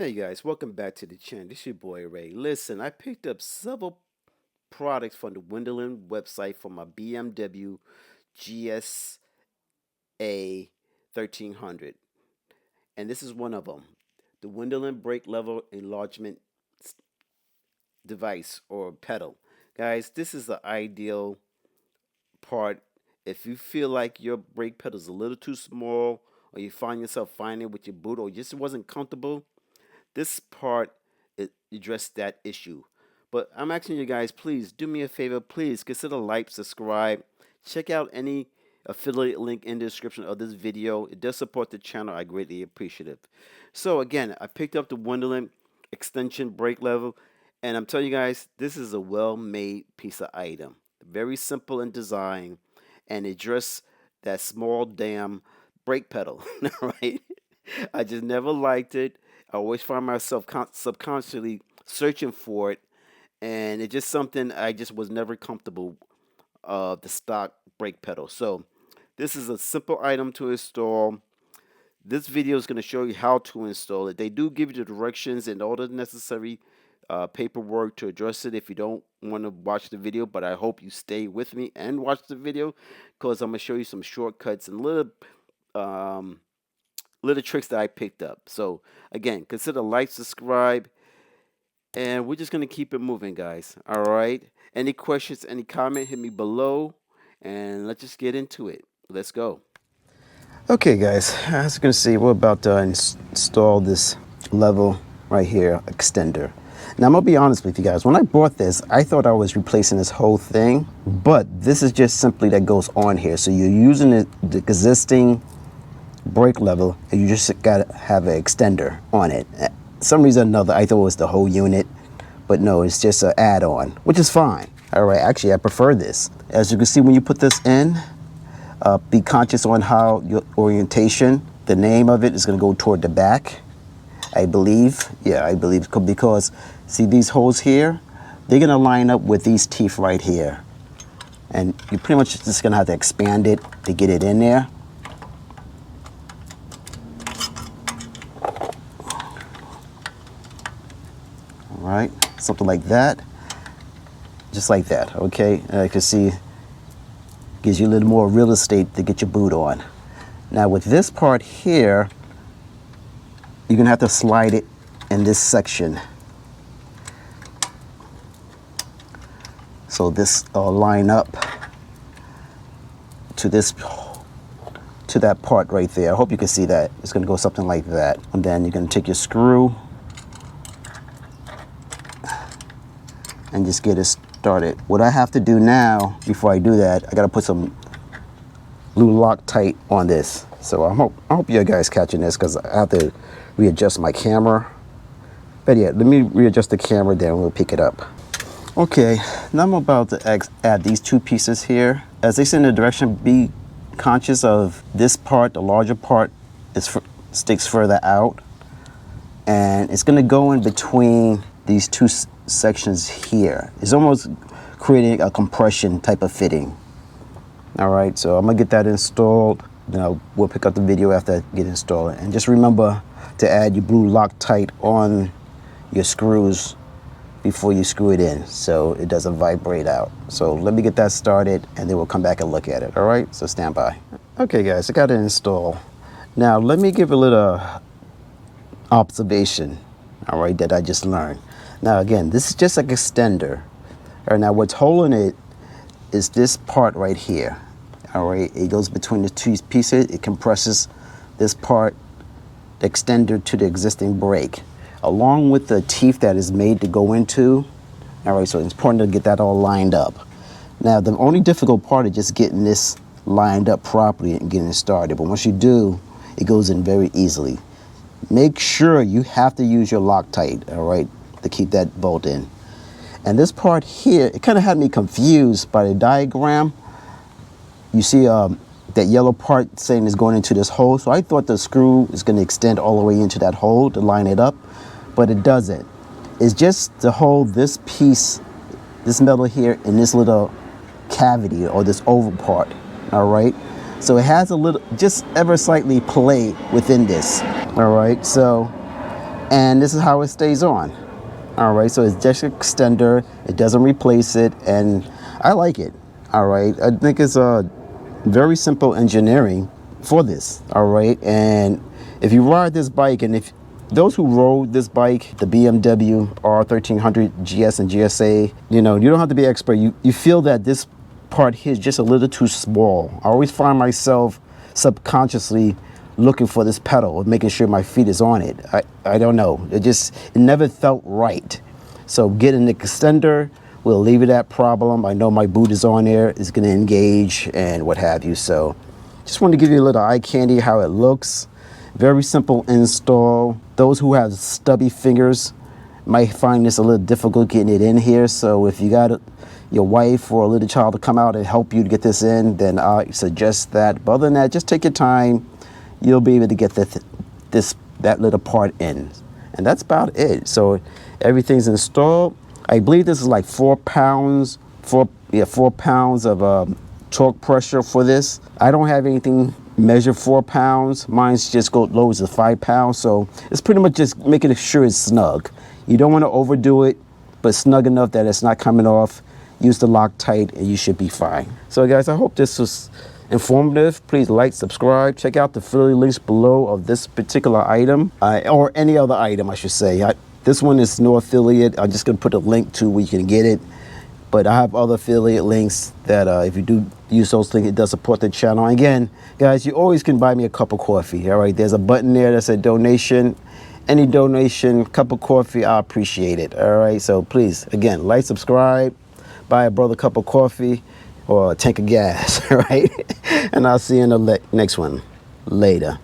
Hey guys, welcome back to the channel. This is your boy Ray. Listen, I picked up several products from the Wunderlich website for my BMW GSA 1300, and this is one of them. The Wunderlich brake level enlargement device or pedal. Guys, this is the ideal part if you feel like your brake pedal is a little too small, or you find yourself finding it with your boot, or just wasn't comfortable. This part it addressed that issue. But I'm asking you guys, please do me a favor. Please consider like, subscribe, check out any affiliate link in the description of this video. It does support the channel. I greatly appreciate it. So again, I picked up the Wunderlich extension brake level, and I'm telling you guys, this is a well-made piece of item. Very simple in design, and it addressed that small damn brake pedal. Right? I just never liked it. I always find myself subconsciously searching for it, and it's just something I just was never comfortable the stock brake pedal. So this is a simple item to install. This video is going to show you how to install it. They do give you the directions and all the necessary paperwork to address it if you don't want to watch the video, but I hope you stay with me and watch the video because I'm going to show you some shortcuts and little tricks that I picked up. So again, consider like, subscribe, and we're just gonna keep it moving, guys. All right. Any questions, any comment, hit me below, and let's just get into it. Let's go. Okay, guys. As you can see, we're about to install this level right here extender. Now I'm gonna be honest with you guys. When I bought this, I thought I was replacing this whole thing, but this is just simply that goes on here. So you're using the existing brake level, and you just gotta have an extender on it. Some reason or another, I thought it was the whole unit, but no, it's just an add-on, which is fine. All right, actually, I prefer this. As you can see, when you put this in, be conscious on how your orientation, the name of it is gonna go toward the back, I believe. Yeah, I believe, because see these holes here, they're gonna line up with these teeth right here. And you're pretty much just gonna have to expand it to get it in there. Right, something like that, just like that. Okay, and you can see, gives you a little more real estate to get your boot on. Now with this part here, you're gonna have to slide it in this section, so this line up to that part right there. I hope you can see that. It's gonna go something like that, and then you're gonna take your screw and just get it started. What I have to do now, before I do that, I gotta put some blue Loctite on this. So I hope you guys catching this, because I have to readjust my camera. But yeah, let me readjust the camera, then we'll pick it up. Okay, now I'm about to add these two pieces here. As they say in the direction, be conscious of this part, the larger part sticks further out, and it's gonna go in between these two sections here. It's almost creating a compression type of fitting. All right, so I'm gonna get that installed. Then we'll pick up the video after I get installed. And just remember to add your blue Loctite on your screws before you screw it in, so it doesn't vibrate out. So let me get that started, and then we'll come back and look at it. All right, so stand by. Okay, guys, I got it installed. Now let me give a little observation, all right, that I just learned. Now again, this is just like extender. All right, now what's holding it is this part right here. All right, it goes between the two pieces. It compresses this part, the extender, to the existing brake, along with the teeth that is made to go into. All right, so it's important to get that all lined up. Now the only difficult part is just getting this lined up properly and getting it started. But once you do, it goes in very easily. Make sure you have to use your Loctite, all right, to keep that bolt in. And this part here, it kind of had me confused by the diagram. You see that yellow part saying is going into this hole, so I thought the screw is going to extend all the way into that hole to line it up, but it doesn't. It's just to hold this piece, this metal here, in this little cavity or this oval part. All right, so it has a little, just ever slightly play within this. All right, so and this is how it stays on. All right, so it's just an extender. It doesn't replace it, and I like it. All right, I think it's a very simple engineering for this. All right, and if you ride this bike, and if those who rode this bike, the BMW R1300 GS and GSA, you know, you don't have to be an expert. You feel that this part here is just a little too small. I always find myself subconsciously looking for this pedal, making sure my feet is on it. I don't know. It never felt right. So getting the extender will alleviate that problem. I know my boot is on there, it's gonna engage and what have you. So just wanted to give you a little eye candy how it looks. Very simple install. Those who have stubby fingers might find this a little difficult getting it in here. So if you got your wife or a little child to come out and help you to get this in, then I suggest that. But other than that, just take your time. You'll be able to get that little part in. And that's about it. So everything's installed. I believe this is like 4 pounds, 4 pounds of torque pressure for this. I don't have anything measure 4 pounds. Mine's just go low as 5 pounds. So it's pretty much just making sure it's snug. You don't want to overdo it, but snug enough that it's not coming off. Use the Loctite and you should be fine. So guys, I hope this was informative. Please like, subscribe, check out the affiliate links below of this particular item, or any other item I should say. This one is no affiliate. I'm just gonna put a link to where you can get it. But I have other affiliate links that if you do use those things, it does support the channel. And again, guys, you always can buy me a cup of coffee. All right, there's a button there that says donation. Any donation, cup of coffee, I appreciate it. All right, so please, again, like, subscribe, buy a brother a cup of coffee or a tank of gas, all right? And I'll see you in the next one. Later.